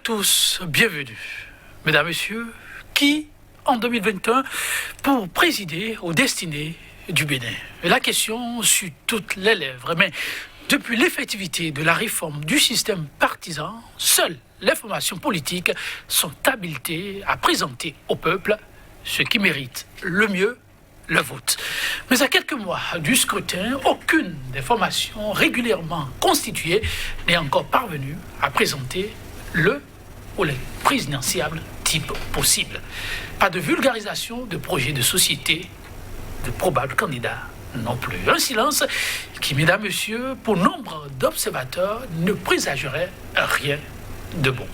tous, bienvenue. Mesdames, Messieurs, qui, en 2021, pour présider aux destinées du Bénin? La question sur toutes les lèvres, mais depuis l'effectivité de la réforme du système partisan, seules les formations politiques sont habilitées à présenter au peuple ce qui mérite le mieux le vote. Mais à quelques mois du scrutin, aucune des formations régulièrement constituées n'est encore parvenue à présenter le ou les présidentiables types possibles. Pas de vulgarisation de projets de société de probables candidats non plus. Un silence qui, mesdames, messieurs, pour nombre d'observateurs, ne présagerait rien de bon.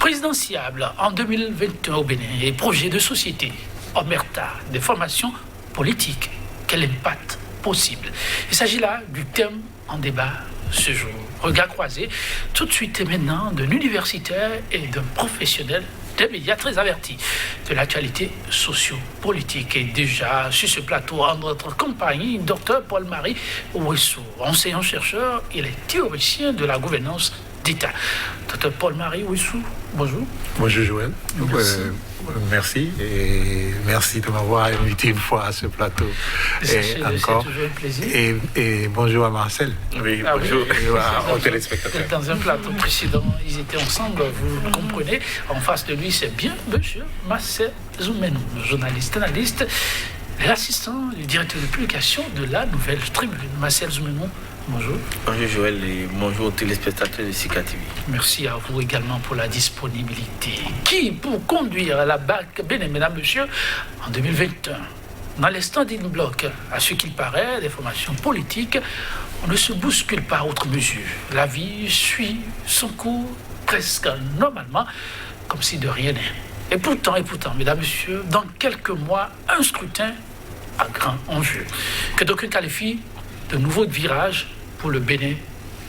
Présidentiable en 2021 au Bénin et projet de société, omerta des formations politiques, quel impact possible? Il s'agit là du thème en débat ce jour. Regard croisé, tout de suite et maintenant, d'un universitaire et d'un professionnel des médias très avertis de l'actualité socio-politique. Et déjà, sur ce plateau, en notre compagnie, Dr Paul-Marie Ouessou, enseignant-chercheur, il est théoricien de la gouvernance d'État. Dr Paul-Marie Ouessou, bonjour. Bonjour Joël. Merci. Et merci de m'avoir invité une fois à ce plateau. C'est toujours un plaisir. Et bonjour à Marcel. Oui, bonjour. Et aux téléspectateurs. Dans un plateau précédent, ils étaient ensemble, vous le comprenez. En face de lui, c'est bien monsieur Marcel Zoumenou, journaliste, analyste, l'assistant du directeur de publication de la Nouvelle Tribune. Marcel Zoumenou, bonjour. Bonjour Joël et bonjour aux téléspectateurs de Sika TV. Merci à vous également pour la disponibilité. Qui, pour conduire la BAC Bénin, mesdames, messieurs, en 2021, dans les standing blocks, à ce qu'il paraît, des formations politiques, on ne se bouscule pas outre mesure. La vie suit son cours presque normalement, comme si de rien n'est. Et pourtant, mesdames, messieurs, dans quelques mois, un scrutin à grand enjeu, que d'aucuns qualifient de nouveau virage pour le Bénin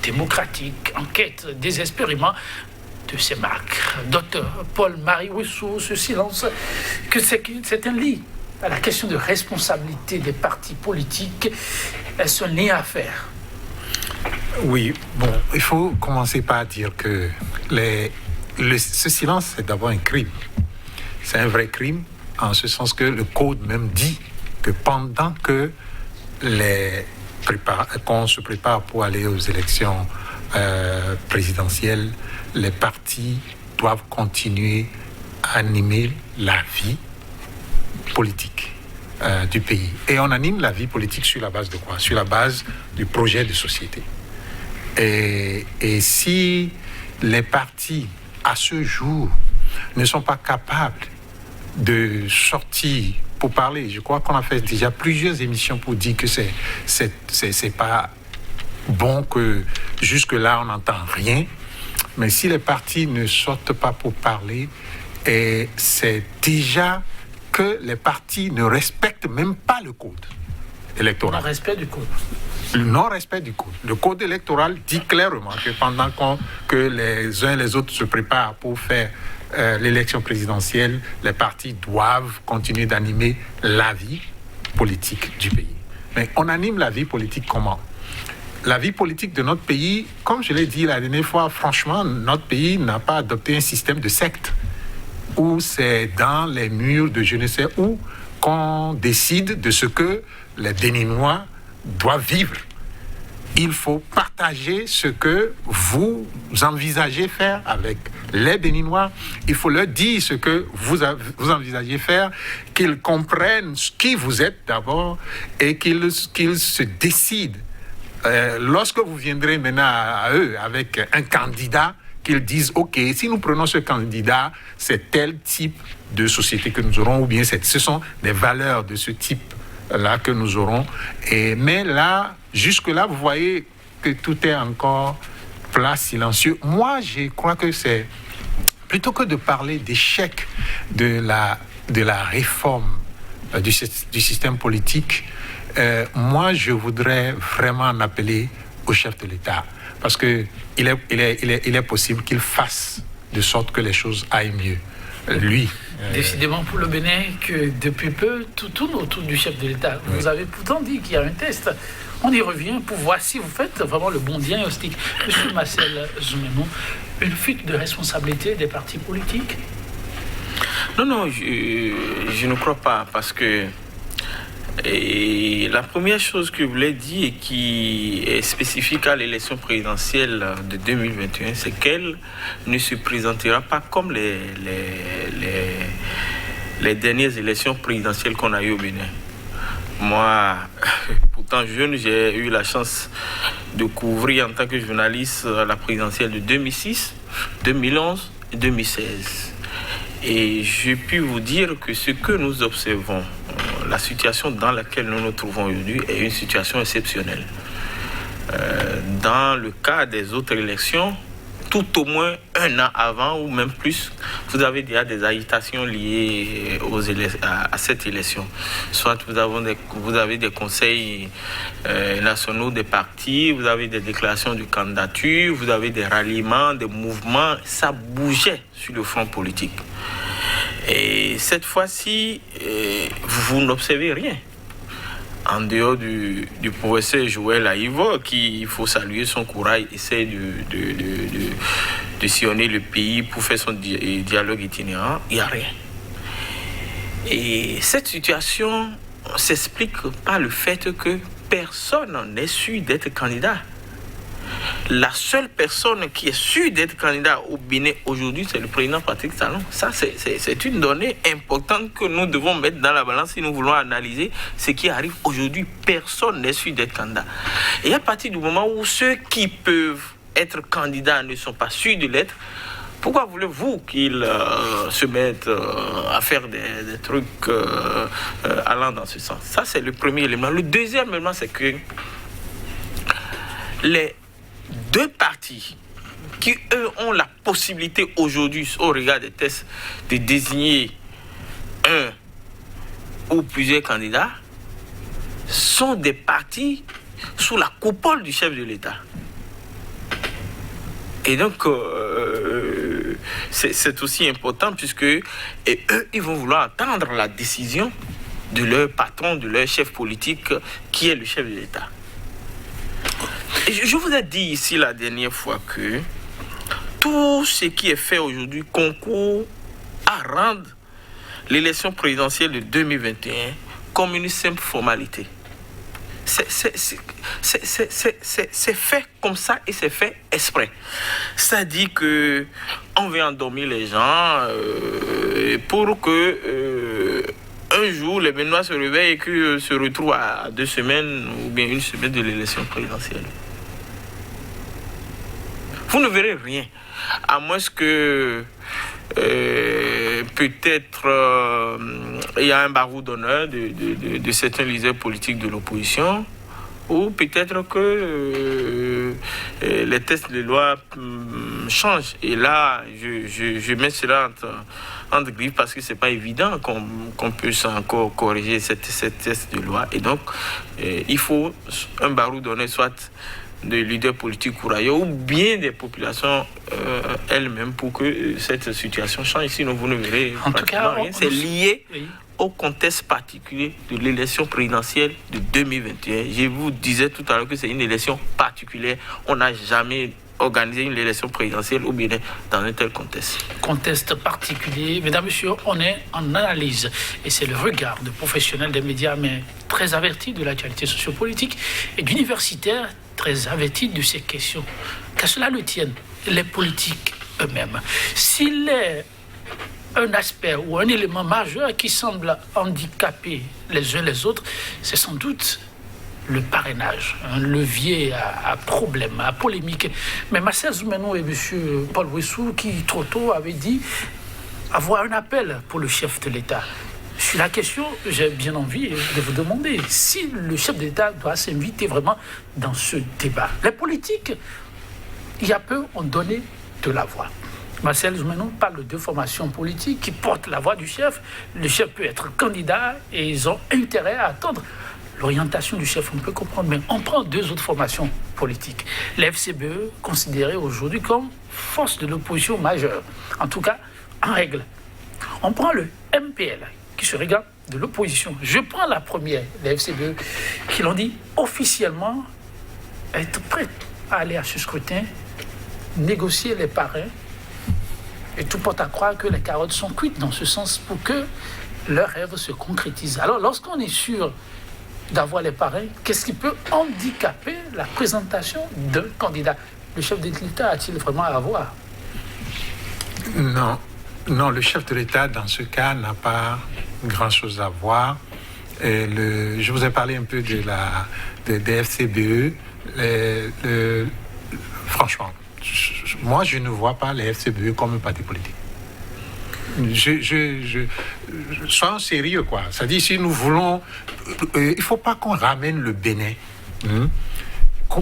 démocratique, en quête désespérément de ses marques. Docteur Paul-Marie Ouessou, ce silence, que c'est un lit à la question de responsabilité des partis politiques. Est-ce un lien à faire? Oui, bon, il faut commencer par dire que ce silence, c'est d'abord un crime. C'est un vrai crime, en ce sens que le code même dit que pendant que qu'on se prépare pour aller aux élections présidentielles, les partis doivent continuer à animer la vie politique du pays. Et on anime la vie politique sur la base de quoi? Sur la base du projet de société. Et si les partis, à ce jour, ne sont pas capables de sortir pour parler, je crois qu'on a fait déjà plusieurs émissions pour dire que c'est pas bon, que jusque-là on n'entend rien. Mais si les partis ne sortent pas pour parler, et c'est déjà que les partis ne respectent même pas le code électoral. Non-respect du code. Le non-respect du code. Le code électoral dit clairement que pendant que les uns et les autres se préparent pour faire l'élection présidentielle, les partis doivent continuer d'animer la vie politique du pays. Mais on anime la vie politique comment? La vie politique de notre pays, comme je l'ai dit la dernière fois, franchement, notre pays n'a pas adopté un système de secte où c'est dans les murs de je ne sais où qu'on décide de ce que les Béninois doivent vivre. Il faut partager ce que vous envisagez faire avec les Béninois. Il faut leur dire ce que vous envisagez faire, qu'ils comprennent qui vous êtes d'abord et qu'ils se décident. Lorsque vous viendrez maintenant à eux avec un candidat, qu'ils disent « Ok, si nous prenons ce candidat, c'est tel type de société que nous aurons, ou bien ce sont des valeurs de ce type-là que nous aurons. » Mais là, jusque-là, vous voyez que tout est encore plat, silencieux. Moi, je crois que c'est, plutôt que de parler d'échec de la réforme du système politique, moi, je voudrais vraiment en appeler au chef de l'État. Parce qu'il est possible qu'il fasse de sorte que les choses aillent mieux. Lui. Décidément pour le Bénin que depuis peu, tout tourne autour du chef de l'État. Vous avez pourtant dit qu'il y a un test On y revient pour voir si vous faites vraiment le bon diagnostic. Monsieur Marcel Zoumenou, une fuite de responsabilité des partis politiques? Non, je ne crois pas, parce que la première chose que je voulais dire et qui est spécifique à l'élection présidentielle de 2021, c'est qu'elle ne se présentera pas comme les dernières élections présidentielles qu'on a eues au Bénin. Moi, pourtant jeune, j'ai eu la chance de couvrir en tant que journaliste la présidentielle de 2006, 2011 et 2016. Et je puis vous dire que ce que nous observons, la situation dans laquelle nous nous trouvons aujourd'hui est une situation exceptionnelle. Dans le cas des autres élections, tout au moins un an avant ou même plus, vous avez déjà des agitations liées à cette élection. Soit vous avez des conseils nationaux des partis, vous avez des déclarations de candidature, vous avez des ralliements, des mouvements. Ça bougeait sur le front politique. Et cette fois-ci, vous n'observez rien. En dehors du professeur Joël Aïvo, qui, il faut saluer son courage, essaie de sillonner le pays pour faire son dialogue itinérant, il n'y a rien. Et cette situation s'explique par le fait que personne n'est sûr d'être candidat. La seule personne qui est sûre d'être candidat au Bénin aujourd'hui, c'est le président Patrick Talon. Ça, c'est une donnée importante que nous devons mettre dans la balance si nous voulons analyser ce qui arrive aujourd'hui. Personne n'est sûr d'être candidat. Et à partir du moment où ceux qui peuvent être candidats ne sont pas sûrs de l'être, pourquoi voulez-vous qu'ils se mettent à faire des trucs allant dans ce sens? Ça, c'est le premier élément. Le deuxième élément, c'est que les deux partis qui, eux, ont la possibilité aujourd'hui, au regard des tests, de désigner un ou plusieurs candidats, sont des partis sous la coupole du chef de l'État. Et donc, c'est aussi important puisque eux, ils vont vouloir attendre la décision de leur patron, de leur chef politique, qui est le chef de l'État. Je vous ai dit ici la dernière fois que tout ce qui est fait aujourd'hui concourt à rendre l'élection présidentielle de 2021 comme une simple formalité. C'est fait comme ça et c'est fait exprès. C'est-à-dire que on veut endormir les gens pour que un jour les Béninois se réveillent et qu'ils se retrouvent à 2 semaines ou bien 1 semaine de l'élection présidentielle. Vous ne verrez rien, à moins que peut-être il y a un barreau d'honneur de certains leaders politiques de l'opposition, ou peut-être que les textes de loi changent. Et là, je mets cela entre griffes parce que ce n'est pas évident qu'on puisse encore corriger ces textes de loi. Et donc, il faut un barreau d'honneur, soit des leaders politiques courageux ou bien des populations elles-mêmes pour que cette situation change. Sinon, vous ne verrez pratiquement rien. C'est lié au contexte particulier de l'élection présidentielle de 2021. Je vous disais tout à l'heure que c'est une élection particulière. On n'a jamais organisé une élection présidentielle au Bénin dans un tel contexte. Contexte particulier. Mesdames, Messieurs, on est en analyse. Et c'est le regard de professionnels des médias, mais très avertis de l'actualité sociopolitique, et d'universitaires très avertis de ces questions. Qu'à cela le tienne, les politiques eux-mêmes. S'il est un aspect ou un élément majeur qui semble handicaper les uns les autres, c'est sans doute le parrainage, un levier à problème, à polémique. Mais Marcel Zoumenou et M. Paul Wissou, qui trop tôt avaient dit avoir un appel pour le chef de l'État. Sur la question, j'ai bien envie de vous demander si le chef d'État doit s'inviter vraiment dans ce débat. Les politiques, il y a peu, ont donné de la voix. Marcel Zoumenou parle de formations politiques qui portent la voix du chef. Le chef peut être candidat et ils ont intérêt à attendre l'orientation du chef. On peut comprendre, mais on prend 2 autres formations politiques. L'FCBE, considérée aujourd'hui comme force de l'opposition majeure, en tout cas en règle. On prend le MPL, qui se regarde de l'opposition. Je prends la première, la FCBE, qui l'ont dit officiellement être prête à aller à ce scrutin, négocier les parrains, et tout porte à croire que les carottes sont cuites dans ce sens pour que leur rêve se concrétise. Alors, lorsqu'on est sûr d'avoir les parrains, qu'est-ce qui peut handicaper la présentation d'un candidat? Le chef de l'État a-t-il vraiment à avoir? Non, le chef de l'État, dans ce cas, n'a pas grand-chose à voir. Je vous ai parlé un peu des FCBE. Franchement, moi, je ne vois pas les FCBE comme un parti politique. Soyons sérieux, quoi. C'est-à-dire, si nous voulons... il ne faut pas qu'on ramène le Bénin. Il ne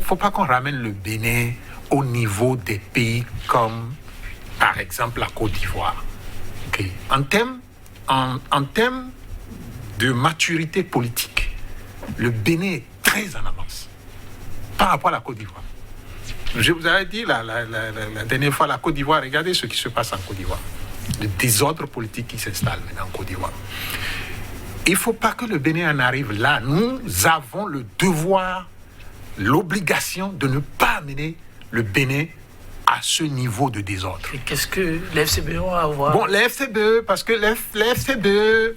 faut pas qu'on ramène le Bénin au niveau des pays comme, par exemple, la Côte d'Ivoire. Okay. En termes de maturité politique, le Bénin est très en avance par rapport à la Côte d'Ivoire. Je vous avais dit la dernière fois, la Côte d'Ivoire, regardez ce qui se passe en Côte d'Ivoire. Le désordre politique qui s'installe maintenant en Côte d'Ivoire. Il ne faut pas que le Bénin en arrive là. Nous avons le devoir, l'obligation de ne pas amener le Bénin à ce niveau de désordre. Et qu'est-ce que les FCBE ont à voir? Bon, les FCBE, parce que les FCBE,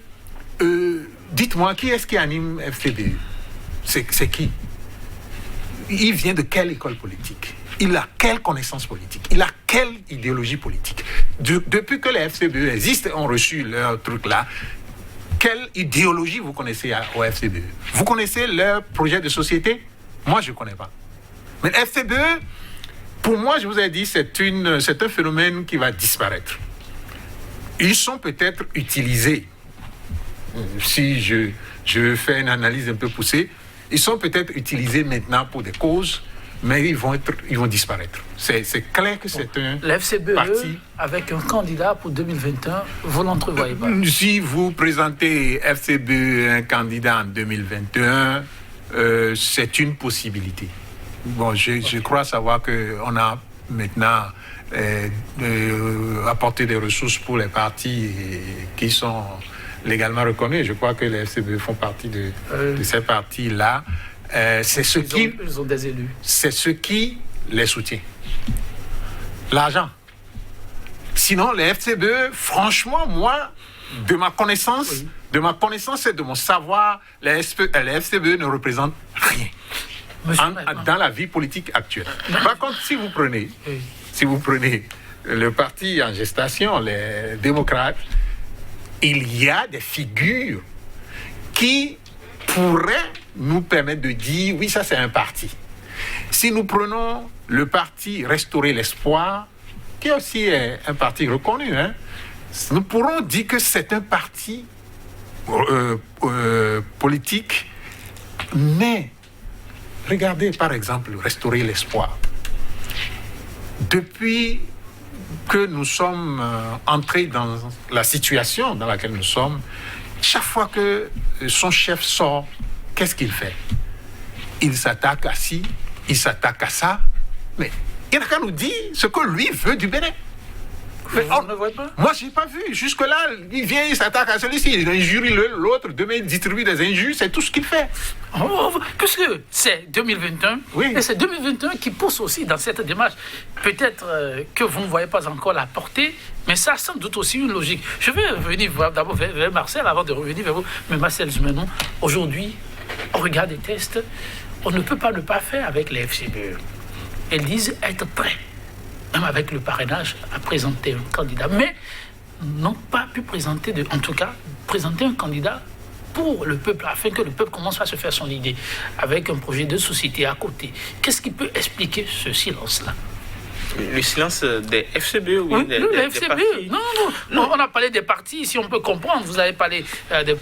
dites-moi, qui est-ce qui anime FCBE? C'est qui? Il vient de quelle école politique? Il a quelle connaissance politique? Il a quelle idéologie politique? Depuis que les FCBE existent, ont reçu leur truc là, quelle idéologie vous connaissez au FCBE? Vous connaissez leur projet de société? Moi, je ne connais pas. Mais FCBE, pour moi, je vous ai dit, c'est un phénomène qui va disparaître. Ils sont peut-être utilisés, si je fais une analyse un peu poussée, ils sont peut-être utilisés maintenant pour des causes, mais ils vont disparaître. C'est clair que c'est un FCBE, parti... avec un candidat pour 2021, vous l'entrevoyez pas? Si vous présentez FCBE un candidat en 2021, c'est une possibilité. Bon, je crois savoir qu'on a maintenant apporté des ressources pour les partis qui sont légalement reconnus. Je crois que les FCBE font partie de ces partis-là. Ils ont des élus. C'est ce qui les soutient. L'argent. Sinon, les FCBE, franchement, moi, de ma connaissance et de mon savoir, les FCBE ne représentent rien dans la vie politique actuelle. Par contre, si vous prenez le parti en gestation, les démocrates, il y a des figures qui pourraient nous permettre de dire, oui, ça c'est un parti. Si nous prenons le parti Restaurer l'Espoir, qui aussi est un parti reconnu, nous pourrons dire que c'est un parti politique, mais regardez par exemple Restaurer l'Espoir. Depuis que nous sommes entrés dans la situation dans laquelle nous sommes, chaque fois que son chef sort, qu'est-ce qu'il fait? Il s'attaque à ci, il s'attaque à ça, mais il n'a qu'à nous dire ce que lui veut du Bénin. Mais Vous ne voyez pas? moi, je n'ai pas vu. Jusque-là, il vient, il s'attaque à celui-ci, il injure l'autre, demain il distribue des injures, c'est tout ce qu'il fait. Puisque c'est 2021, Oui. et c'est 2021 qui pousse aussi dans cette démarche. Peut-être que vous ne voyez pas encore la portée, mais ça a sans doute aussi une logique. Je vais revenir d'abord vers Marcel avant de revenir vers vous. Mais Marcel Zumenon, aujourd'hui, on regarde des tests, on ne peut pas ne pas faire avec les FCBE. Elles disent être prêts, même avec le parrainage, à présenter un candidat, mais n'ont pas pu présenter, en tout cas, présenter un candidat pour le peuple, afin que le peuple commence à se faire son idée, avec un projet de société à côté. Qu'est-ce qui peut expliquer ce silence-là? Le silence des FCBE, oui, des FCBE, partis. non, on a parlé des partis, si on peut comprendre. Vous avez parlé des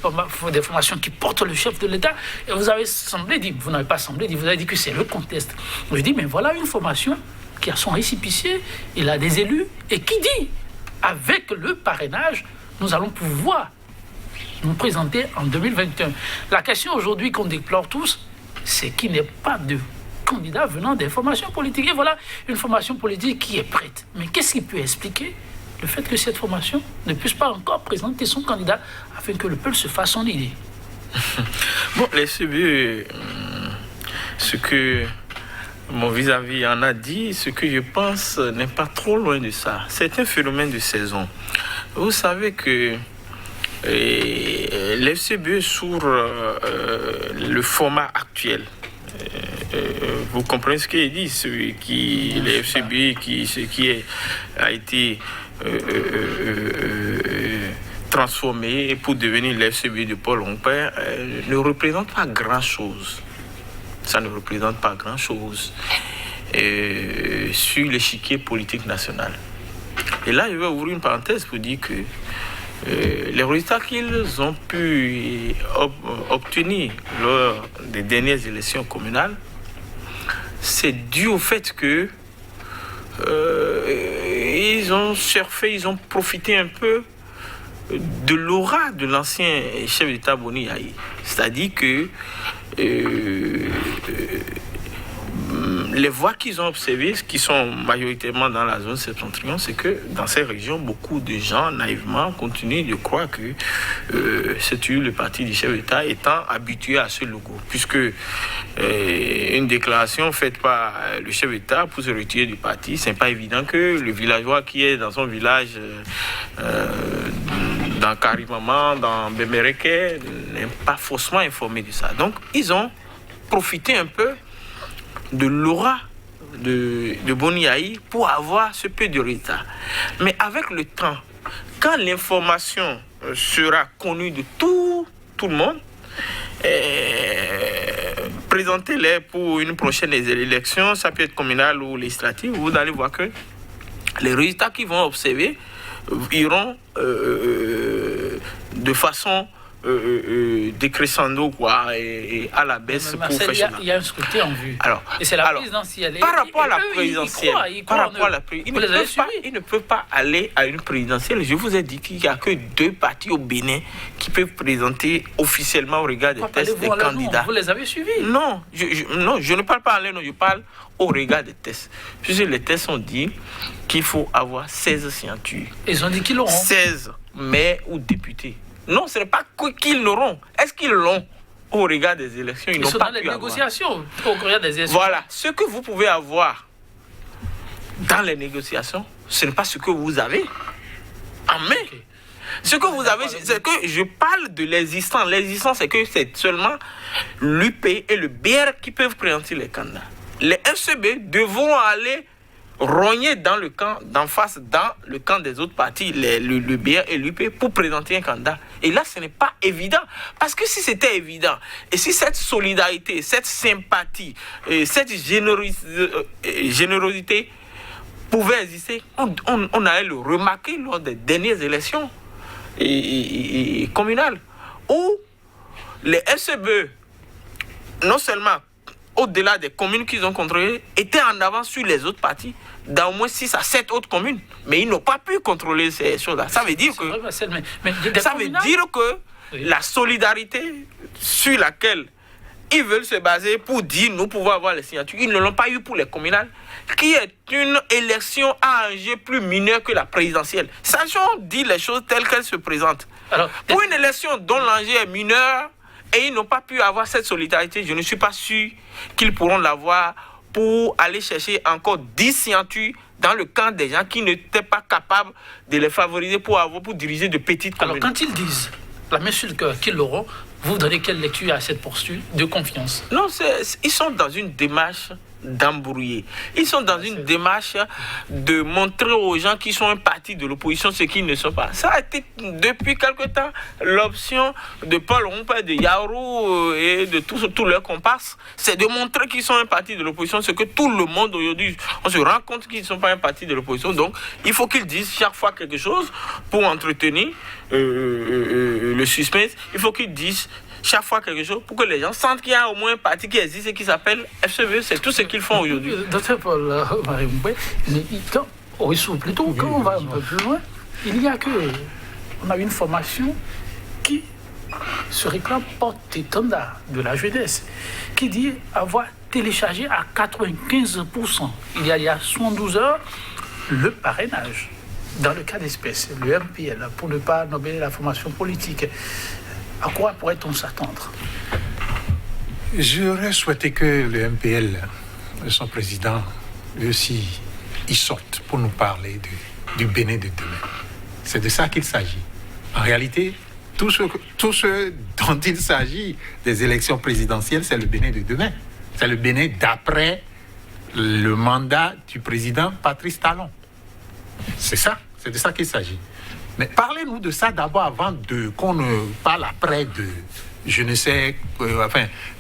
formations qui portent le chef de l'État, et vous avez semblé dire, vous n'avez pas semblé dire, vous avez dit que c'est le contexte. Je dis, mais voilà une formation qui a son récipicier, il a des élus, et qui dit, avec le parrainage, nous allons pouvoir nous présenter en 2021. La question aujourd'hui qu'on déplore tous, c'est qu'il n'y ait pas de candidats venant des formations politiques. Et voilà une formation politique qui est prête. Mais qu'est-ce qui peut expliquer le fait que cette formation ne puisse pas encore présenter son candidat afin que le peuple se fasse son idée. Bon, les CBE, ce que mon vis-à-vis en a dit, ce que je pense n'est pas trop loin de ça. C'est un phénomène de saison. Vous savez que les FCBE sur le format actuel, vous comprenez ce qu'il dit, les FCBE a été transformé pour devenir les FCBE de Paul Rompin, ne représente pas grand-chose. Ça ne représente pas grand-chose sur l'échiquier politique national. Et là, je vais ouvrir une parenthèse pour dire que les résultats qu'ils ont pu obtenir lors des dernières élections communales, c'est dû au fait que ils ont surfé, ils ont profité un peu de l'aura de l'ancien chef d'État Boni Yayi. C'est-à-dire que les voix qu'ils ont observées, qui sont majoritairement dans la zone septentrionale, c'est que dans ces régions, beaucoup de gens, naïvement, continuent de croire que c'est le parti du chef d'État étant habitué à ce logo. Puisque une déclaration faite par le chef d'État pour se retirer du parti, c'est pas évident que le villageois qui est dans son village, dans Karimama, dans Bemereke, n'est pas faussement informé de ça. Donc, ils ont profité un peu de l'aura de Boni Yayi pour avoir ce peu de retard. Mais avec le temps, quand l'information sera connue de tout le monde, présentez-les pour une prochaine élection, ça peut être communale ou législative, vous allez voir que les résultats qu'ils vont observer iront de façon décrescendo quoi, et à la baisse. Mais Marcel, il y a un scrutin en vue. Alors, et c'est la présidentielle. Par rapport à la présidentielle, ils ne peuvent pas aller à une présidentielle. Je vous ai dit qu'il n'y a que 2 partis au Bénin qui peuvent présenter officiellement au regard des tests des candidats. Vous les avez suivis? Non, je ne parle pas à l'air, je parle au regard des tests. Puisque les tests ont dit qu'il faut avoir 16 signatures. Ils ont dit qu'ils l'auront. 16 maires ou députés. Non, ce n'est pas qu'ils l'auront. Est-ce qu'ils l'ont au regard des élections? Ils n'ont pas dans les négociations au regard des élections. Voilà. Ce que vous pouvez avoir dans les négociations, ce n'est pas ce que vous avez en main. Okay. Ce que vous avez, c'est que je parle de l'existant. L'existant, c'est que c'est seulement l'UP et le BR qui peuvent présenter les candidats. Les FCB devront aller rogner dans le camp d'en face, dans le camp des autres partis, le BR et l'UP, pour présenter un candidat. Et là, ce n'est pas évident. Parce que si c'était évident, et si cette solidarité, cette sympathie, cette générosité pouvait exister, on allait le remarquer lors des dernières élections communales, où les FCB, non seulement au-delà des communes qu'ils ont contrôlées, étaient en avance sur les autres partis, dans au moins 6 à 7 autres communes. Mais ils n'ont pas pu contrôler ces choses-là. Ça veut dire que, la solidarité sur laquelle ils veulent se baser pour dire nous pouvons avoir les signatures, ils ne l'ont pas eu pour les communales, qui est une élection à enjeu plus mineur que la présidentielle. Sachons dire les choses telles qu'elles se présentent. Alors, pour une élection dont l'enjeu est mineur, et ils n'ont pas pu avoir cette solidarité, je ne suis pas sûr qu'ils pourront l'avoir pour aller chercher encore 10 signatures dans le camp des gens qui n'étaient pas capables de les favoriser pour diriger de petites communes. Alors quand ils disent, la main sur le cœur, qu'ils l'auront, vous donnez quelle lecture à cette posture de confiance? Non, ils sont dans une démarche d'embrouiller. Ils sont dans une démarche de montrer aux gens qui sont un parti de l'opposition ce qu'ils ne sont pas. Ça a été depuis quelque temps l'option de Paul Rompin, de Yarou et de tous leurs comparses. C'est de montrer qu'ils sont un parti de l'opposition, ce que tout le monde aujourd'hui, on se rend compte qu'ils ne sont pas un parti de l'opposition. Donc, il faut qu'ils disent chaque fois quelque chose pour entretenir le suspense. Il faut qu'ils disent chaque fois quelque chose pour que les gens sentent qu'il y a au moins un parti qui existe et qui s'appelle FCB. C'est tout ce qu'ils font aujourd'hui. Docteur Paul Marie-Mboué, quand on va un peu plus loin, il y a que on a une formation qui se réclame porte-étendard de la jeunesse, qui dit avoir téléchargé à 95%, il y a 72 heures, le parrainage dans le cas d'espèce, le MPL, pour ne pas nommer la formation politique, à quoi pourrait-on s'attendre? J'aurais souhaité que le MPL, son président, lui aussi, il sorte pour nous parler du Bénin de demain. C'est de ça qu'il s'agit. En réalité, tout ce dont il s'agit des élections présidentielles, c'est le Bénin de demain. C'est le Bénin d'après le mandat du président Patrice Talon. C'est ça, c'est de ça qu'il s'agit. Mais parlez-nous de ça d'abord avant qu'on ne parle après de, je ne sais,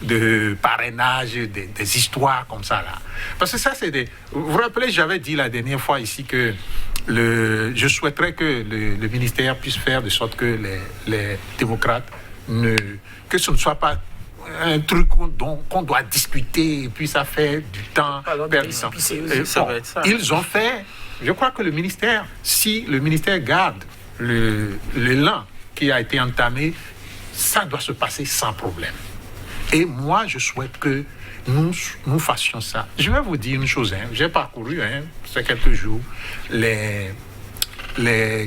de parrainage, des histoires comme ça là. Parce que ça, c'est des... Vous vous rappelez, j'avais dit la dernière fois ici que je souhaiterais que le ministère puisse faire de sorte que les démocrates, que ce ne soit pas un truc qu'on doit discuter et puis ça fait du temps perdu. Ils ont fait, je crois que le ministère, si le ministère garde l'élan qui a été entamé, ça doit se passer sans problème. Et moi, je souhaite que nous fassions ça. Je vais vous dire une chose, j'ai parcouru, ces quelques jours, les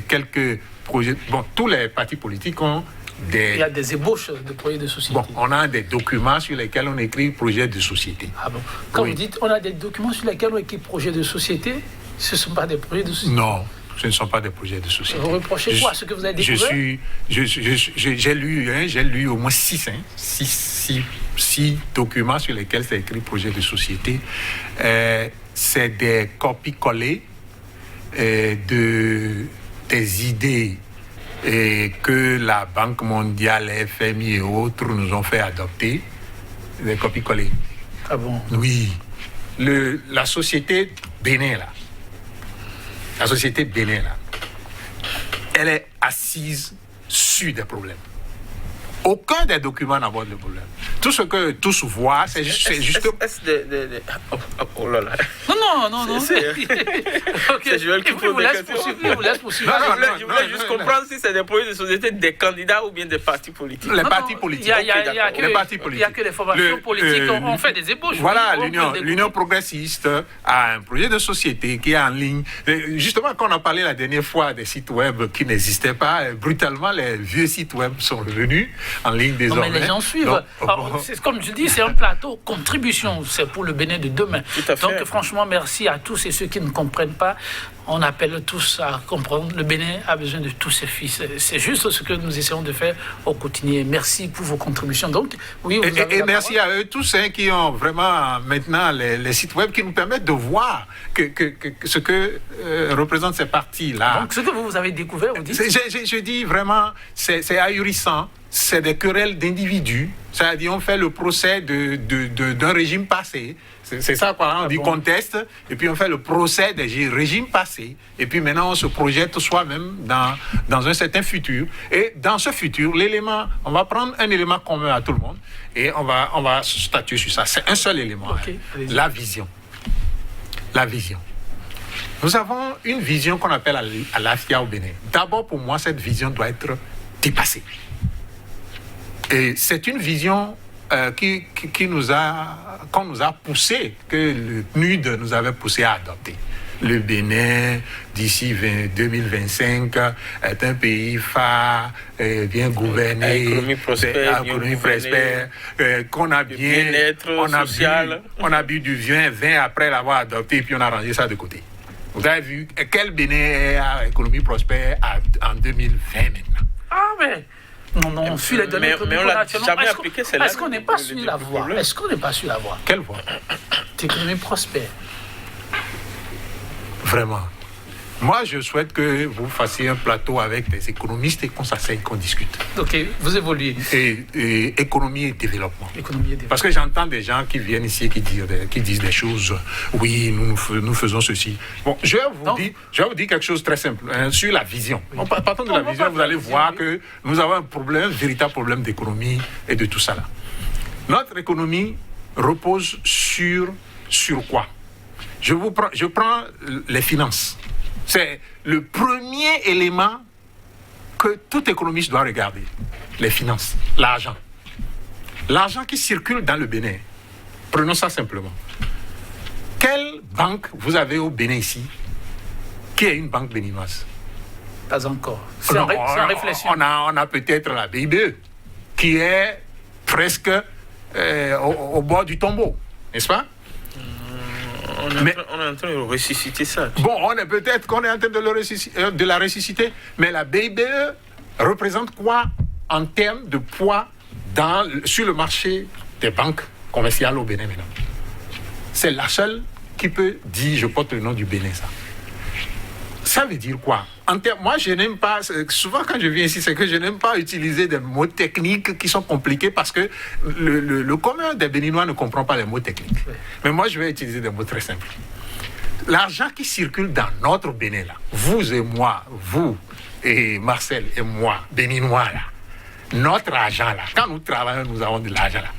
quelques projets. Bon, tous les partis politiques ont il y a des ébauches de projets de société. Bon, on a des documents sur lesquels on écrit projet de société. Ah bon? Quand vous dites on a des documents sur lesquels on écrit projet de société, ce ne sont pas des projets de société? Non, ce ne sont pas des projets de société. Vous reprochez quoi, ce que vous avez découvert? J'ai lu au moins 6 documents sur lesquels c'est écrit projet de société. C'est des copies-collées des idées que la Banque mondiale, FMI et autres nous ont fait adopter, des copies-collées. Ah bon? Oui. La société Bénin, là, elle est assise sur des problèmes. Aucun des documents n'aborde le problème. Tout ce que tous voient, c'est juste... Oh là là. Non. C'est Joël qui pose des questions. Je voulais juste comprendre si c'est des projets de société des candidats ou bien des partis politiques. Les partis politiques. Il n'y a que les formations politiques ont fait des ébauches. Voilà, l'Union progressiste a un projet de société qui est en ligne. Justement, quand on a parlé la dernière fois des sites web qui n'existaient pas, brutalement, les vieux sites web sont revenus en ligne désormais. Mais les gens suivent. C'est comme je dis, c'est un plateau contribution. C'est pour le Bénin de demain. Donc, franchement, merci à tous et ceux qui ne comprennent pas. On appelle tous à comprendre. Le Bénin a besoin de tous ses fils. C'est juste ce que nous essayons de faire au quotidien. Merci pour vos contributions. Donc, oui, et merci à eux tous qui ont vraiment maintenant les sites web qui nous permettent de voir ce que représentent ces partis-là. Donc, ce que vous avez découvert, vous dites... Je dis vraiment, c'est ahurissant. C'est des querelles d'individus. C'est-à-dire, on fait le procès d'un régime passé. C'est ça, quoi. On dit conteste, et puis on fait le procès des régimes passés. Et puis maintenant, on se projette soi-même dans un certain futur. Et dans ce futur, on va prendre un élément commun à tout le monde et on va statuer sur ça. C'est un seul élément. Okay, la vision. La vision. Nous avons une vision qu'on appelle à l'AFIA au Bénin. D'abord, pour moi, cette vision doit être dépassée. Et c'est une vision qu'on nous a poussé, que le PNUD nous avait poussé à adopter. Le Bénin, d'ici 2025, est un pays phare, bien gouverné, économie prospère, qu'on a bien, on a bu du vin après l'avoir adopté, et puis on a rangé ça de côté. Vous avez vu quel Bénin est à économie prospère en 2020 maintenant? Ah, mais... Non, sur les données mais on l'a jamais appliqué, c'est là. Est-ce qu'on n'est pas sur la voie? Est-ce qu'on n'est pas sur la voie? Quelle voie? L'économie prospère. Vraiment. Moi, je souhaite que vous fassiez un plateau avec des économistes et qu'on s'asseye, qu'on discute. Ok, vous évoluez. Et économie et développement. Économie et développement. Parce que j'entends des gens qui viennent ici qui disent des choses. Oui, nous faisons ceci. Bon, je vais vous dire quelque chose de très simple sur la vision. Oui. Partons de la vision, vous allez voir que nous avons un véritable problème d'économie et de tout ça là. Notre économie repose sur quoi? Je prends les finances. C'est le premier élément que tout économiste doit regarder. Les finances, l'argent. L'argent qui circule dans le Bénin. Prenons ça simplement. Quelle banque vous avez au Bénin ici qui est une banque béninoise? Pas encore. C'est Non, en réflexion. On a peut-être la BIBE qui est presque au bord du tombeau, n'est-ce pas? On est en train de ressusciter ça. Bon, peut-être qu'on est en train de la ressusciter, mais la BIBE représente quoi en termes de poids sur le marché des banques commerciales au Bénin maintenant? C'est la seule qui peut dire, je porte le nom du Bénin, ça. Ça veut dire quoi? Moi, je n'aime pas, souvent quand je viens ici, c'est que je n'aime pas utiliser des mots techniques qui sont compliqués parce que le commun des Béninois ne comprend pas les mots techniques. Oui. Mais moi, je vais utiliser des mots très simples. L'argent qui circule dans notre Bénin, là, vous et moi, vous et Marcel et moi, Béninois, là, notre argent, là, quand nous travaillons, nous avons de l'argent, là,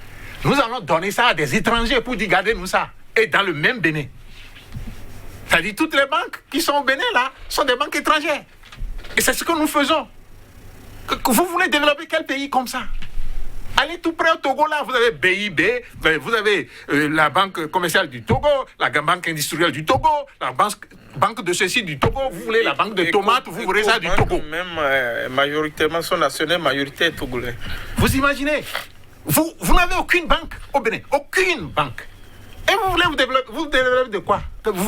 nous allons donner ça à des étrangers pour dire, gardez-nous ça. Et dans le même Bénin. C'est-à-dire toutes les banques qui sont au Bénin, là, sont des banques étrangères. Et c'est ce que nous faisons. Vous voulez développer quel pays comme ça? Allez tout près au Togo, là, vous avez BIB, vous avez la banque commerciale du Togo, la banque industrielle du Togo, la banque de ceci du Togo, vous voulez la banque de tomates, vous voulez ça du Togo. Même majoritairement, son national majoritaire togolais. Vous imaginez? Vous n'avez aucune banque au Bénin, aucune banque. Et vous voulez vous développer de quoi?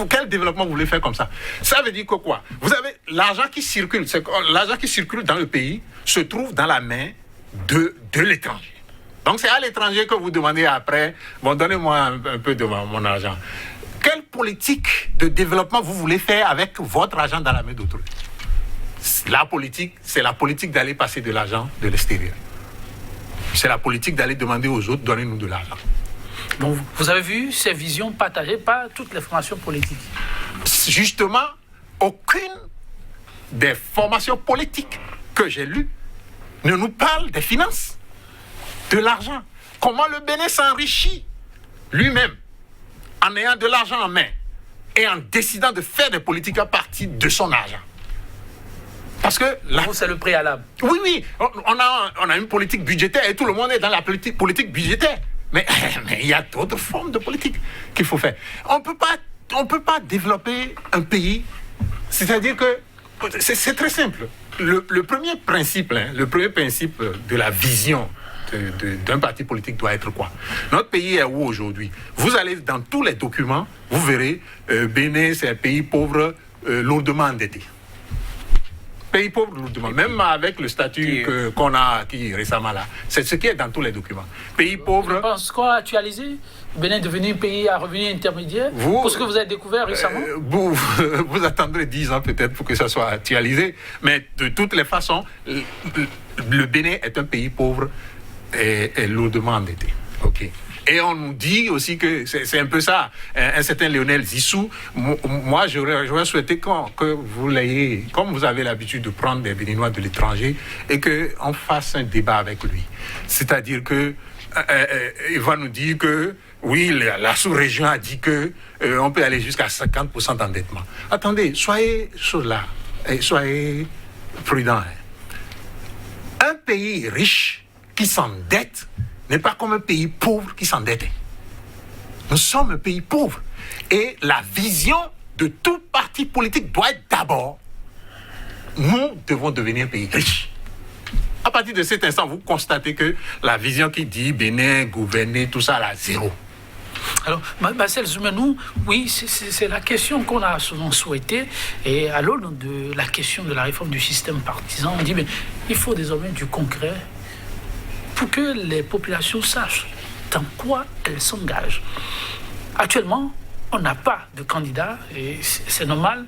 Quel développement vous voulez faire comme ça? Ça veut dire que quoi? Vous avez l'argent qui circule. L'argent qui circule dans le pays se trouve dans la main de l'étranger. Donc c'est à l'étranger que vous demandez après, bon, donnez-moi un peu de mon argent. Quelle politique de développement vous voulez faire avec votre argent dans la main d'autrui? La politique, c'est la politique d'aller passer de l'argent de l'extérieur. C'est la politique d'aller demander aux autres, donnez-nous de l'argent. Donc, vous avez vu ces visions partagées par toutes les formations politiques. Justement, aucune des formations politiques que j'ai lues ne nous parle des finances, de l'argent. Comment le Bénin s'enrichit lui-même en ayant de l'argent en main et en décidant de faire des politiques à partir de son argent. Parce que là, c'est le préalable. Oui, on a une politique budgétaire et tout le monde est dans la politique budgétaire. Mais il y a d'autres formes de politique qu'il faut faire. On peut pas développer un pays. C'est-à-dire que c'est très simple. Le premier principe de la vision d'un parti politique doit être quoi? Notre pays est où aujourd'hui? Vous allez dans tous les documents, vous verrez, Bénin, c'est un pays pauvre, lourdement endetté. Pays pauvre, lourdement. Même avec le statut qu'on a acquis récemment là. C'est ce qui est dans tous les documents. Pays pauvre. Je pense quoi actualiser? Bénin est devenu un pays à revenu intermédiaire. Pour ce que vous avez découvert récemment? Vous attendrez 10 ans peut-être pour que ça soit actualisé. Mais de toutes les façons, le Bénin est un pays pauvre et lourdement endetté. OK. Et on nous dit aussi que c'est un peu ça. Un certain Lionel Zissou, moi j'aurais souhaité que vous l'ayez, comme vous avez l'habitude de prendre des Béninois de l'étranger, et qu'on fasse un débat avec lui. C'est-à-dire que il va nous dire que oui, la sous-région a dit que on peut aller jusqu'à 50% d'endettement. Attendez, soyez prudents. Un pays riche qui s'endette n'est pas comme un pays pauvre qui s'endette. Nous sommes un pays pauvre. Et la vision de tout parti politique doit être d'abord, nous devons devenir un pays riche. À partir de cet instant, vous constatez que la vision qui dit Bénin, gouverner, tout ça, là, zéro. Alors, Marcel Zoumenou, oui, c'est la question qu'on a souvent souhaitée. Et à l'aune de la question de la réforme du système partisan, on dit, mais il faut désormais du concret pour que les populations sachent dans quoi elles s'engagent. Actuellement, on n'a pas de candidats et c'est normal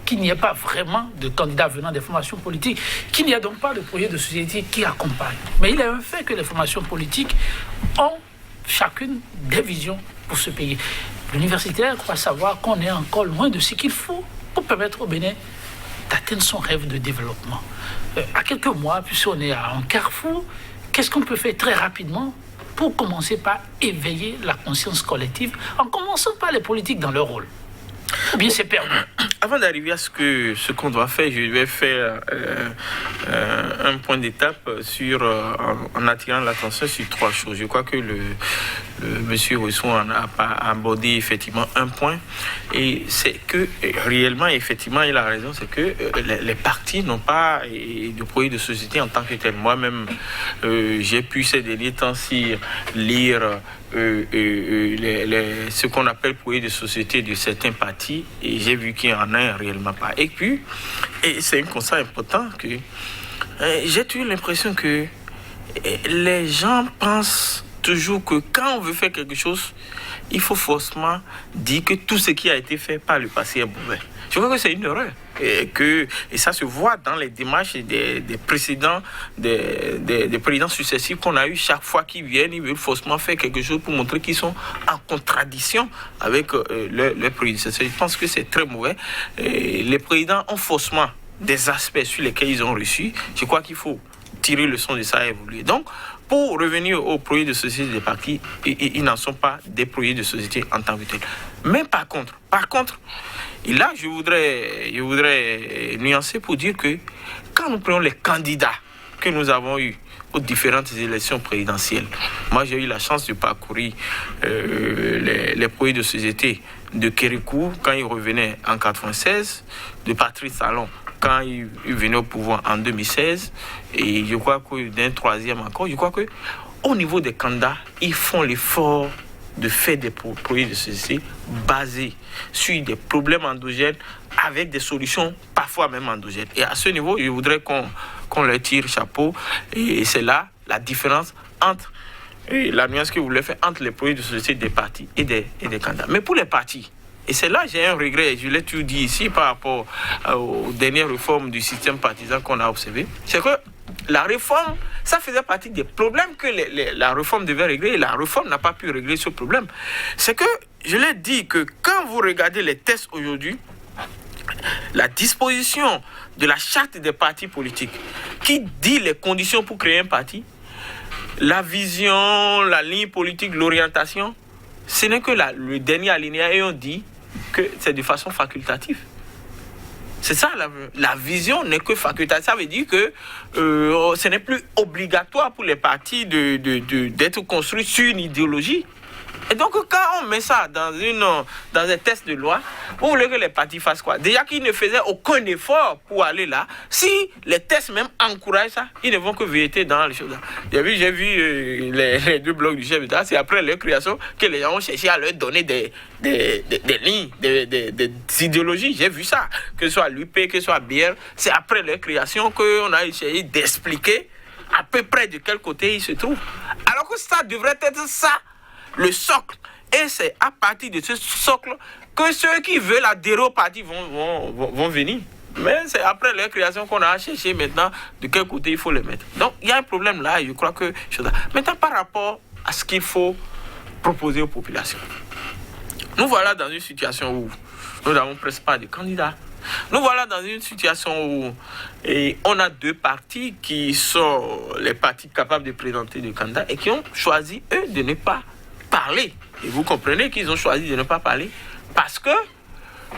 qu'il n'y ait pas vraiment de candidats venant des formations politiques, qu'il n'y a donc pas de projet de société qui accompagne. Mais il est un fait que les formations politiques ont chacune des visions pour ce pays. L'universitaire croit savoir qu'on est encore loin de ce qu'il faut pour permettre au Bénin d'atteindre son rêve de développement. À quelques mois, puisqu'on est à un carrefour, qu'est-ce qu'on peut faire très rapidement pour commencer par éveiller la conscience collective, en commençant par les politiques dans leur rôle? Ou bien c'est perdu? Avant d'arriver à ce qu'on doit faire, je vais faire un point d'étape en attirant l'attention sur 3 choses. Je crois que le monsieur Rousseau en a abordé effectivement un point, et c'est que réellement, effectivement, il a raison, c'est que les partis n'ont pas de projet de société en tant que tel. Moi-même, j'ai pu ces derniers temps lire ce qu'on appelle projet de société de certains partis, et j'ai vu qu'il n'y en a réellement pas. Et puis, c'est un constat important que j'ai toujours l'impression que les gens pensent toujours que quand on veut faire quelque chose, il faut forcément dire que tout ce qui a été fait par le passé est mauvais. Je crois que c'est une erreur. Et ça se voit dans les démarches des précédents, des présidents successifs qu'on a eu. Chaque fois qu'ils viennent, ils veulent forcément faire quelque chose pour montrer qu'ils sont en contradiction avec leurs prédécesseurs. Je pense que c'est très mauvais. Les présidents ont forcément des aspects sur lesquels ils ont reçu. Je crois qu'il faut tirer le son de ça et évoluer. Donc, pour revenir aux projets de société des partis, ils n'en sont pas des projets de société en tant que tels. Mais par contre, et là, je voudrais nuancer pour dire que quand nous prenons les candidats que nous avons eus aux différentes élections présidentielles, moi j'ai eu la chance de parcourir les projets de société de Kérékou quand il revenait en 1996, de Patrice Talon quand il venait au pouvoir en 2016, et je crois que d'un troisième encore, je crois que au niveau des candidats, ils font l'effort de faire des projets de société basés sur des problèmes endogènes avec des solutions parfois même endogènes. Et à ce niveau, je voudrais qu'on leur tire chapeau, et c'est là la différence entre la nuance que vous voulez faire entre les projets de société des partis et des candidats. Mais pour les partis, et c'est là que j'ai un regret, je l'ai toujours dit ici par rapport aux dernières réformes du système partisan qu'on a observé, c'est que la réforme, ça faisait partie des problèmes que la réforme devait régler, et la réforme n'a pas pu régler ce problème. C'est que, je l'ai dit, que quand vous regardez les tests aujourd'hui, la disposition de la charte des partis politiques qui dit les conditions pour créer un parti, la vision, la ligne politique, l'orientation, ce n'est que le dernier alinéa, et on dit que c'est de façon facultative. C'est ça, la vision n'est que facultative. Ça veut dire que ce n'est plus obligatoire pour les partis d'être construits sur une idéologie. Et donc, quand on met ça dans un test de loi, vous voulez que les partis fassent quoi? Déjà qu'ils ne faisaient aucun effort pour aller là. Si les tests même encouragent ça, ils ne vont que vériter dans les choses. J'ai vu les 2 blocs du chef d'État, c'est après leur création que les gens ont cherché à leur donner des lignes, des idéologies. J'ai vu ça, que ce soit l'UP, que ce soit BR. C'est après leur création qu'on a essayé d'expliquer à peu près de quel côté ils se trouvent. Alors que ça devrait être ça, le socle. Et c'est à partir de ce socle que ceux qui veulent adhérer au parti vont venir. Mais c'est après leur création qu'on a cherché maintenant de quel côté il faut les mettre. Donc il y a un problème là, je crois que... Maintenant, par rapport à ce qu'il faut proposer aux populations. Nous voilà dans une situation où nous n'avons presque pas de candidats. Nous voilà dans une situation où on a 2 partis qui sont les partis capables de présenter des candidats et qui ont choisi, eux, de ne pas parler. Et vous comprenez qu'ils ont choisi de ne pas parler parce que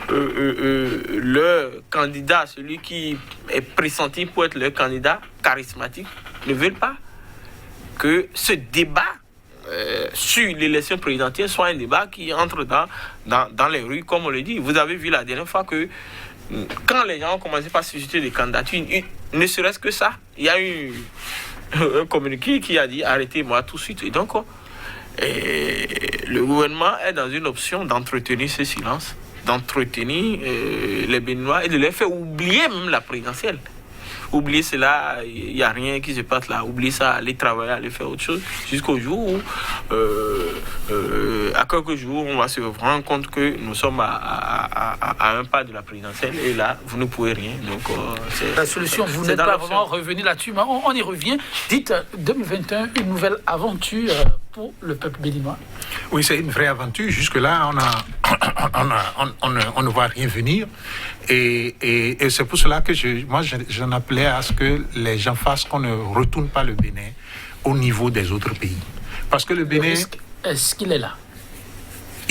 leur candidat, celui qui est pressenti pour être leur candidat charismatique, ne veut pas que ce débat sur l'élection présidentielle soit un débat qui entre dans les rues, comme on le dit. Vous avez vu la dernière fois que quand les gens ont commencé par susciter des candidatures, ne serait-ce que ça, il y a eu un communiqué qui a dit arrêtez-moi tout de suite. Et donc, le gouvernement est dans une option d'entretenir ce silence, d'entretenir les Béninois et de les faire oublier même la présidentielle. Oublier cela, il n'y a rien qui se passe là. Oublier ça, aller travailler, aller faire autre chose. Jusqu'au jour où, à quelques jours, on va se rendre compte que nous sommes à un pas de la présidentielle. Et là, vous ne pouvez rien. Donc, la solution, vous n'êtes pas vraiment revenu là-dessus, mais on y revient. Dites, 2021, une nouvelle aventure pour le peuple béninois. Oui, c'est une vraie aventure. Jusque-là, on ne voit rien venir. Et c'est pour cela que j'en appelais à ce que les gens fassent qu'on ne retourne pas le Bénin au niveau des autres pays. Parce que le Bénin... Est-ce qu'il est là?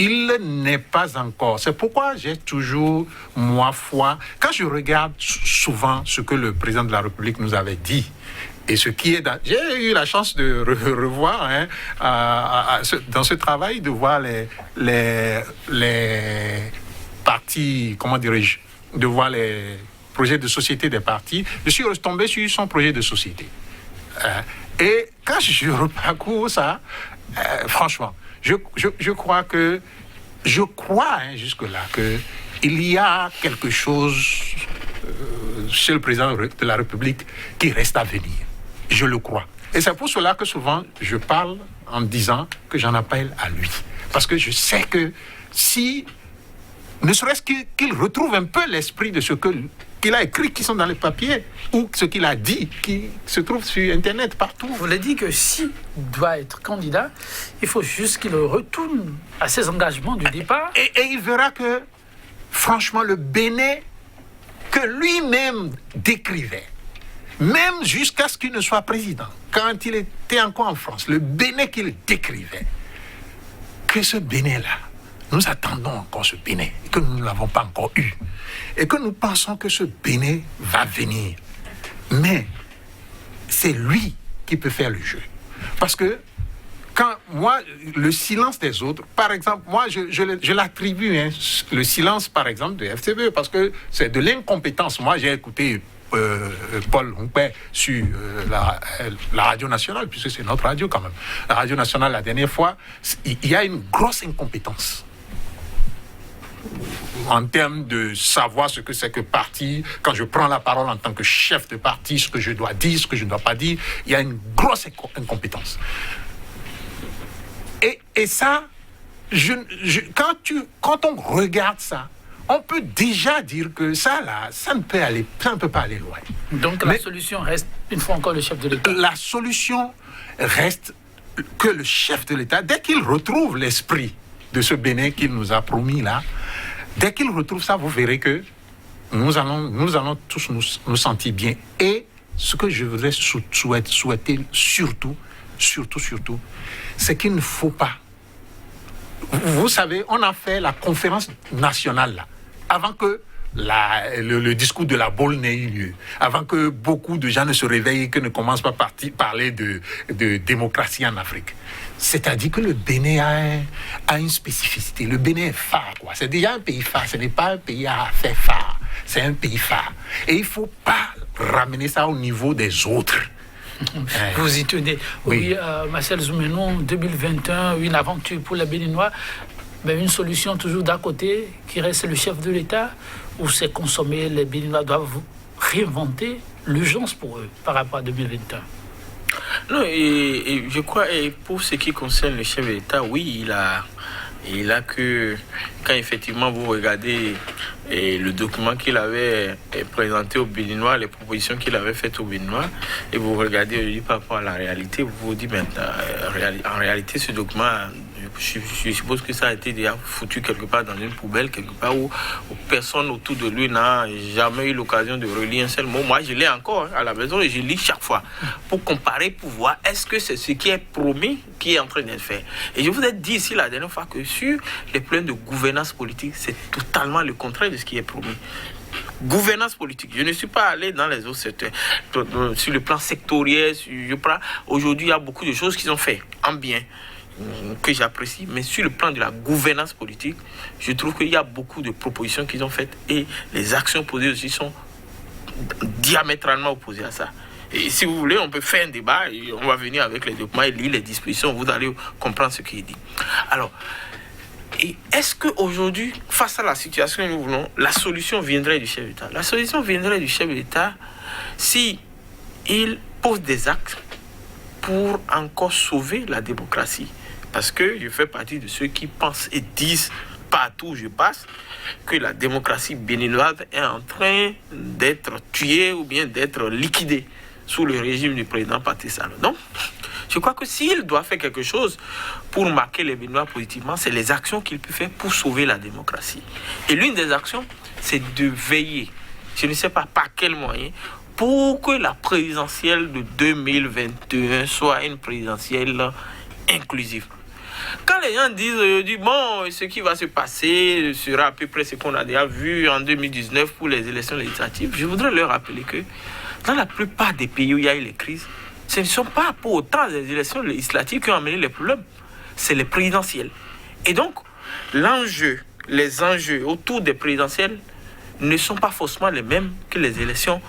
Il n'est pas encore. C'est pourquoi j'ai toujours, moi, foi. Quand je regarde souvent ce que le président de la République nous avait dit, et ce qui est dans... J'ai eu la chance de revoir dans ce travail, de voir les partis, comment dirais-je, de voir les projets de société des partis. Je suis retombé sur son projet de société. Et quand je reparcours ça, franchement, je crois que... Je crois jusque-là qu'il y a quelque chose chez le président de la République qui reste à venir. Je le crois. Et c'est pour cela que souvent, je parle en disant que j'en appelle à lui. Parce que je sais que si, ne serait-ce qu'il retrouve un peu l'esprit de ce qu'il a écrit, qui sont dans les papiers, ou ce qu'il a dit, qui se trouve sur Internet partout. Vous l'avez dit que s'il doit être candidat, il faut juste qu'il retourne à ses engagements du départ. Et il verra que, franchement, le Bénin que lui-même décrivait, même jusqu'à ce qu'il ne soit président, quand il était encore en France, le Bénin qu'il décrivait, que ce Bénin-là, nous attendons encore ce Bénin, et que nous ne l'avons pas encore eu, et que nous pensons que ce Bénin va venir. Mais c'est lui qui peut faire le jeu. Parce que, quand moi, le silence des autres, par exemple, moi, je l'attribue, le silence, par exemple, de FCBE, parce que c'est de l'incompétence. Moi, j'ai écouté Paul Humpé sur la radio nationale, puisque c'est notre radio quand même. La radio nationale, la dernière fois, il y a une grosse incompétence en termes de savoir ce que c'est que parti. Quand je prends la parole en tant que chef de parti, ce que je dois dire, ce que je ne dois pas dire, il y a une grosse incompétence. Et ça, quand on regarde ça, on peut déjà dire que ça ne peut pas aller loin. Donc la solution reste, une fois encore, le chef de l'État. La solution reste que le chef de l'État, dès qu'il retrouve l'esprit de ce Bénin qu'il nous a promis là, dès qu'il retrouve ça, vous verrez que nous allons tous nous sentir bien. Et ce que je voudrais souhaiter surtout, c'est qu'il ne faut pas... Vous savez, on a fait la conférence nationale là, avant que le discours de la Baule n'ait eu lieu, avant que beaucoup de gens ne se réveillent et que ne commencent pas à parler de démocratie en Afrique. C'est-à-dire que le Bénin a une spécificité. Le Bénin est phare, quoi. C'est déjà un pays phare. Ce n'est pas un pays à faire phare. C'est un pays phare. Et il ne faut pas ramener ça au niveau des autres. Vous y tenez. Oui, Marcel Zoumenon, 2021, une aventure pour les Béninois. Mais une solution toujours d'à côté, qui reste le chef de l'État, où c'est consommé, les Béninois doivent réinventer l'urgence pour eux par rapport à 2021. Non, et je crois, et pour ce qui concerne le chef de l'État, oui, il a que, quand effectivement vous regardez le document qu'il avait présenté aux Béninois, les propositions qu'il avait faites aux Béninois, et vous regardez aujourd'hui par rapport à la réalité, vous vous dites, en réalité, ce document, je suppose que ça a été déjà foutu quelque part dans une poubelle, quelque part où personne autour de lui n'a jamais eu l'occasion de relire un seul mot. Moi, je l'ai encore à la maison et je lis chaque fois pour comparer, pour voir est-ce que c'est ce qui est promis qui est en train d'être fait. Et je vous ai dit ici la dernière fois que sur les plans de gouvernance politique, c'est totalement le contraire de ce qui est promis. Gouvernance politique. Je ne suis pas allé dans les autres secteurs. Sur le plan sectoriel, aujourd'hui, il y a beaucoup de choses qui sont faites en bien, que j'apprécie, mais sur le plan de la gouvernance politique, je trouve qu'il y a beaucoup de propositions qu'ils ont faites et les actions posées aussi sont diamétralement opposées à ça. Et si vous voulez, on peut faire un débat et on va venir avec les documents et lire les dispositions, vous allez comprendre ce qu'il dit. Alors, et est-ce qu'aujourd'hui, face à la situation que nous voulons, la solution viendrait du chef d'État? La solution viendrait du chef d'État si il pose des actes pour encore sauver la démocratie. Parce que je fais partie de ceux qui pensent et disent partout où je passe que la démocratie béninoise est en train d'être tuée ou bien d'être liquidée sous le régime du président Patrice Talon. Donc, je crois que s'il doit faire quelque chose pour marquer les Béninois positivement, c'est les actions qu'il peut faire pour sauver la démocratie. Et l'une des actions, c'est de veiller, je ne sais pas par quel moyen, pour que la présidentielle de 2021 soit une présidentielle inclusive. Quand les gens disent aujourd'hui, bon, ce qui va se passer sera à peu près ce qu'on a déjà vu en 2019 pour les élections législatives, je voudrais leur rappeler que dans la plupart des pays où il y a eu les crises, ce ne sont pas pour autant les élections législatives qui ont amené les problèmes, c'est les présidentielles. Et donc, les enjeux autour des présidentielles ne sont pas forcément les mêmes que les élections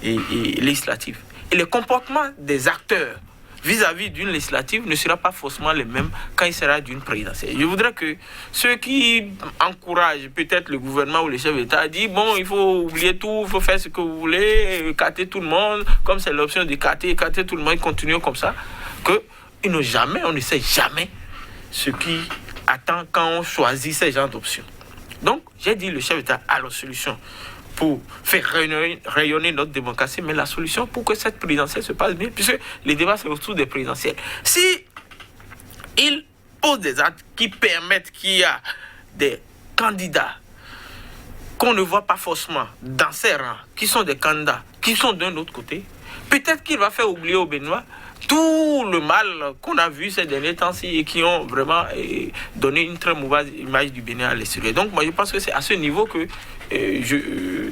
législatives. Et les comportements des acteurs vis-à-vis d'une législative ne sera pas forcément les mêmes quand il sera d'une présidentielle. Je voudrais que ceux qui encouragent peut-être le gouvernement ou le chef d'État disent bon, il faut oublier tout, il faut faire ce que vous voulez, écarter tout le monde, comme c'est l'option d'écarter tout le monde, continuer comme ça, on ne sait jamais ce qui attend quand on choisit ces genres d'options. Donc, j'ai dit le chef d'État a la solution pour faire rayonner notre démocratie, mais la solution pour que cette présidentielle se passe bien, puisque les débats c'est autour des présidentielles. Si il pose des actes qui permettent qu'il y a des candidats qu'on ne voit pas forcément dans ces rangs, qui sont des candidats, qui sont d'un autre côté, peut-être qu'il va faire oublier aux Béninois tout le mal qu'on a vu ces derniers temps-ci et qui ont vraiment donné une très mauvaise image du Bénin à l'extérieur. Donc moi je pense que c'est à ce niveau que je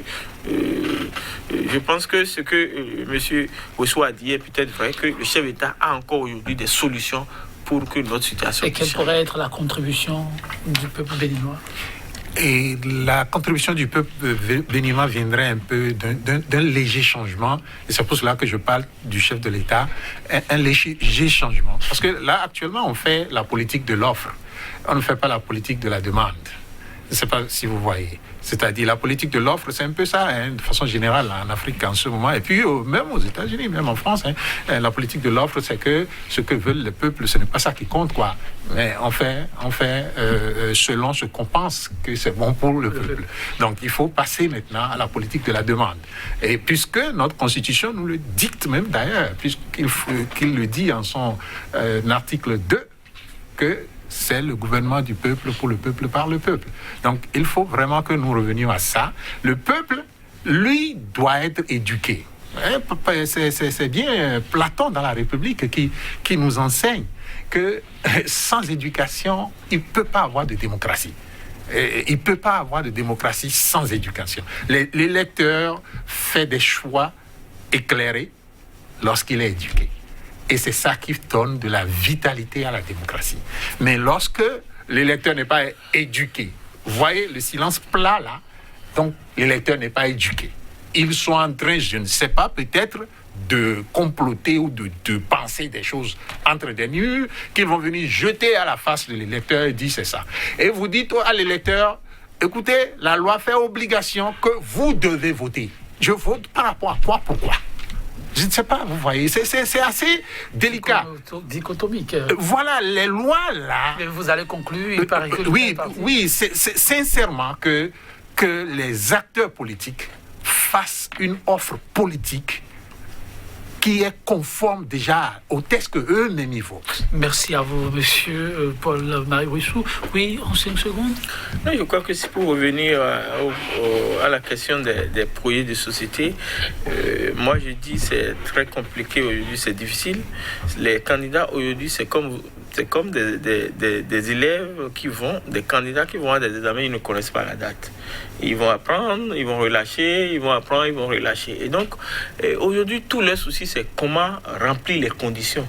pense que ce que M. Ouesso a dit est peut-être vrai, que le chef d'État a encore aujourd'hui des solutions pour que notre situation... Et quelle pourrait être la contribution du peuple béninois? Et la contribution du peuple béninois viendrait un peu d'un léger changement. Et c'est pour cela que je parle du chef de l'État. Un léger changement. Parce que là, actuellement, on fait la politique de l'offre. On ne fait pas la politique de la demande. Je ne sais pas si vous voyez. C'est-à-dire la politique de l'offre, c'est un peu ça, hein, de façon générale en Afrique en ce moment. Et puis même aux États-Unis, même en France, hein, la politique de l'offre, c'est que ce que veulent le peuple, ce n'est pas ça qui compte, quoi. Mais on fait selon ce qu'on pense que c'est bon pour le peuple. Donc il faut passer maintenant à la politique de la demande. Et puisque notre Constitution nous le dicte même d'ailleurs, puisqu'il le dit en son article 2, que c'est le gouvernement du peuple, pour le peuple, par le peuple. Donc, il faut vraiment que nous revenions à ça. Le peuple, lui, doit être éduqué. C'est bien Platon dans la République qui nous enseigne que sans éducation, il ne peut pas avoir de démocratie. Il ne peut pas avoir de démocratie sans éducation. L'électeur fait des choix éclairés lorsqu'il est éduqué. Et c'est ça qui donne de la vitalité à la démocratie. Mais lorsque l'électeur n'est pas éduqué, vous voyez le silence plat là, donc l'électeur n'est pas éduqué. Ils sont en train, je ne sais pas, peut-être de comploter ou de penser des choses entre des murs qu'ils vont venir jeter à la face de l'électeur et dire c'est ça. Et vous dites à l'électeur, écoutez, la loi fait obligation que vous devez voter. Je vote par rapport à quoi, pourquoi ? Je ne sais pas, vous voyez, c'est assez délicat. Dichotomique. Voilà, les lois là... Mais vous allez conclure, il paraît que... Oui, c'est sincèrement que les acteurs politiques fassent une offre politique qui est conforme déjà au texte qu'eux-mêmes y votent. Merci à vous, monsieur Paul-Marie Ouesso. Oui, en 5 secondes. Non, je crois que c'est pour revenir à la question des projets de société. Moi, je dis c'est très compliqué aujourd'hui, c'est difficile. Les candidats aujourd'hui, c'est comme des élèves des candidats qui vont à des examens, ils ne connaissent pas la date. Ils vont apprendre, ils vont relâcher, ils vont apprendre, ils vont relâcher. Et donc, aujourd'hui, tout le souci, c'est comment remplir les conditions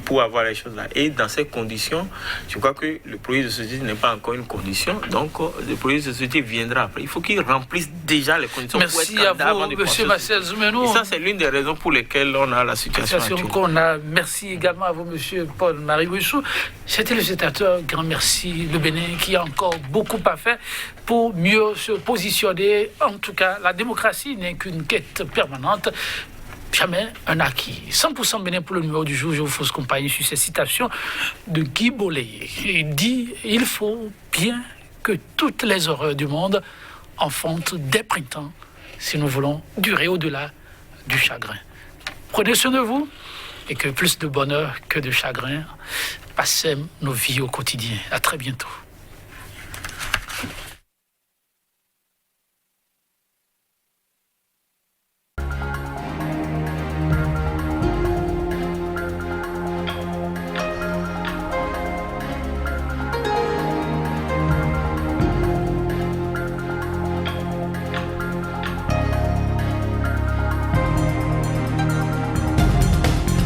pour avoir les choses là. Et dans ces conditions, je crois que le projet de société n'est pas encore une condition. Donc, le projet de société viendra après. Il faut qu'il remplisse déjà les conditions. Merci pour être à vous, M. Marcel Zoumeno. Et ça, c'est l'une des raisons pour lesquelles on a la situation actuelle. Qu'on a. Merci également à vous, M. Paul-Marie Ouesso. C'était le sénateur, grand merci, le Bénin, qui a encore beaucoup à faire pour mieux se positionner. En tout cas, la démocratie n'est qu'une quête permanente. Jamais un acquis. 100% Bénin pour le numéro du jour. Je vous fausse compagnie sur ces citations de Guy Bollé. Il dit « Il faut bien que toutes les horreurs du monde enfantent dès printemps si nous voulons durer au-delà du chagrin. » Prenez soin de vous et que plus de bonheur que de chagrin passent nos vies au quotidien. À très bientôt.